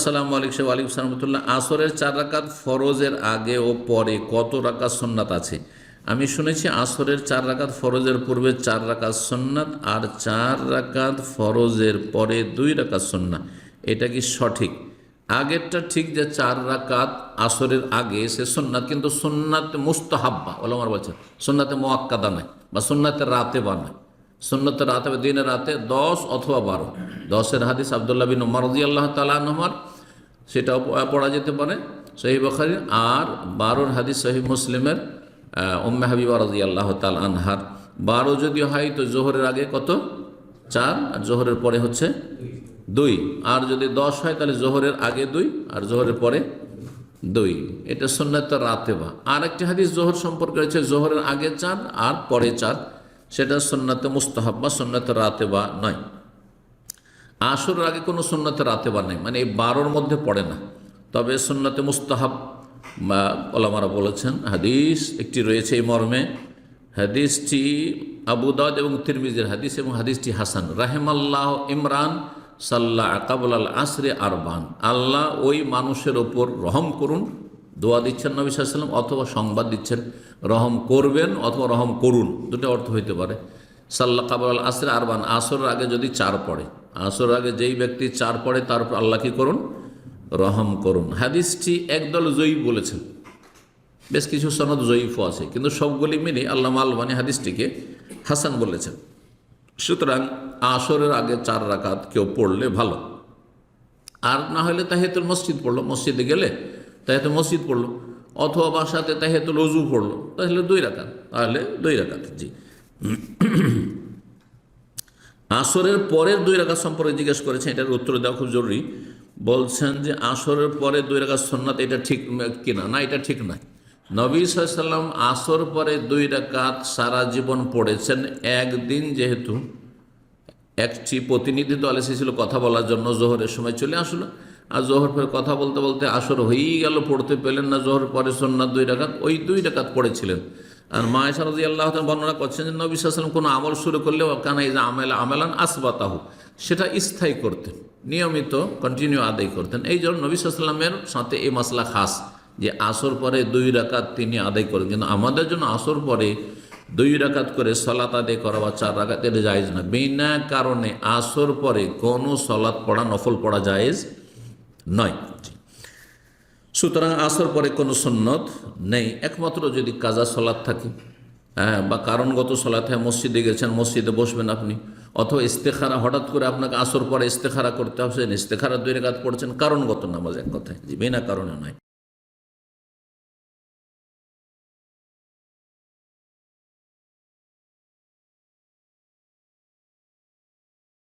আসসালামু আলাইকুম ওয়া আলাইকুম আসসালাম রাহমাতুল্লাহ। আসরের 4 রাকাত ফরজের আগে ও পরে কত রাকাত সুন্নাত আছে? আমি শুনেছি আসরের 4 রাকাত ফরজের পূর্বে 4 রাকাত সুন্নাত আর 4 রাকাত ফরজের পরে 2 রাকাত সুন্নাত। এটা কি সঠিক? আগেরটা ঠিক যে 4 রাকাত আসরের আগে সে সুন্নাত, কিন্তু সুন্নাত মুস্তাহাব্বা ওলামারা বলছেন, সুন্নাতে মুআক্কাদা নয় বা সুন্নাতে রাতেবা নয়। সুন্নতের রাতে দিনের রাতে 10 অথবা 12। 10-এর হাদিস আব্দুল্লাহ বিন উমর রাদিয়াল্লাহু তাআলা আনহুমার, সেটাও পড়া যেতে পারে সহিহ বুখারীর। আর 12-এর হাদিস সহিহ মুসলিমের উম্মে হাবিবা রাদিয়াল্লাহু তাআলা আনহার। 12 যদি হয় তো জোহরের আগে কত? 4, আর জোহরের পরে হচ্ছে 2। আর যদি 10 হয় তাহলে জোহরের আগে 2 আর জোহরের পরে 2। এটা সুন্নাতে রাতেবা। আর একটি হাদিস জোহর সম্পর্কে রয়েছে, জোহরের আগে 4 আর পরে 4, সেটা সুন্নাতে মুস্তাহাব বা সুন্নাতে রাতেবা নয়। আসরের আগে কোনো সুন্নাতে রাতেবা নেই, মানে এই 12-র মধ্যে পড়ে না। তবে সুন্নাতে মুস্তাহাব বা ওলামারা বলেছেন, হাদিস একটি রয়েছে এই মর্মে। হাদিসটি আবু দাউদ এবং তিরমিজির হাদিস এবং হাদিসটি হাসান। রাহিমাল্লাহ ইমরান সাল্লা কাবুল আসরে আরবান, আল্লাহ ওই মানুষের ওপর রহম করুন, দোয়া দিচ্ছেন নবী সাল্লাল্লাহু আলাইহি ওয়াসাল্লাম, অথবা সংবাদ দিচ্ছেন রহম করবেন অথবা রহম করুন, দুটো অর্থ হইতে পারে। সাল্লা কাবুল আসরে আরবান, আসরের আগে যদি 4 পড়ে, আসরের আগে যেই ব্যক্তি 4 পড়ে তার উপর আল্লাহ কি করুন? রহম করুন। হাদিসটি একদল জয়ীফ বলেছেন, বেশ কিছু সনদ জয়ীফও আছে, কিন্তু সবগুলি মিলে আল্লামা আলবানী হাদিসটিকে হাসান বলেছেন। সুতরাং আসরের আগে 4 রাকাত কেউ পড়লে ভালো। আর না হলে তাহিয়াতুল মসজিদ পড়লো, মসজিদে গেলে তাহিয়াতুল মসজিদ পড়লো, অথবা বাসাতে তাহিয়াতুল ওযু পড়লো, তাহলে 2 রাকাত, তাহলে 2 রাকাত। জি, আসরের পরের 2 রাকাত সম্পর্কে জিজ্ঞেস করেছেন, এটার উত্তর দেওয়া খুব জরুরি। বলছেন যে আসরের পরে 2 রাকাত সুন্নাত, এটা ঠিক কিনা? না, এটা ঠিক নয়। নবী সাল্লাল্লাহু আলাইহি ওয়াসাল্লাম আসর পরে 2 রাকাত সারা জীবন পড়েছেন। একদিন যেহেতু একটি প্রতিনিধি দল এসেছিল কথা বলার জন্য, জোহরের সময় চলে আসলো, আর জোহর পরে কথা বলতে বলতে আসর হয়েই গেল, পড়তে পেলেন না জোহর পরে সুন্নাত 2 রাকাত, ওই 2 রাকাত পড়েছিলেন। আর মা আয়েশা রাদিয়াল্লাহু তাআলা বর্ণনা করছেন যে নবী সাল্লাল্লাহু আলাইহি ওয়াসাল্লাম কোনো আমল শুরু করলে কানা ইযা আমালান আসবাতাহু, সেটা স্থায়ী করতেন, নিয়মিত কন্টিনিউ আদায় করতেন। এই জন্য নবী সাল্লাল্লাহু আলাইহি ওয়াসাল্লামের সাথে এই মাসলা খাস যে আসর পরে 2 রাকাত তিনি আদায় করেন, কিন্তু আমাদের জন্য আসর পরে 2 রাকাত করে সলাত আদায় করা বা 4 রাকাত এটা জায়েজ না। বিনা কারণে আসর পরে কোনো সলাত পড়া, নফল পড়া জায়েজ নয়। সুতরাং আসর পরে কোনো সুন্নত নেই, একমাত্র যদি কাজা সলাত থাকে, বা কারণগত সলাত, মসজিদে গেছেন, মসজিদে বসবেন আপনি, অথবা ইস্তেখারা, হঠাৎ করে আপনাকে আসর পরে ইস্তেখারা করতে হবে, ইস্তেখারা 2 রাকাত পড়ছেন, কারণগত নামাজ এক কথায়, বিনা কারণে নয়।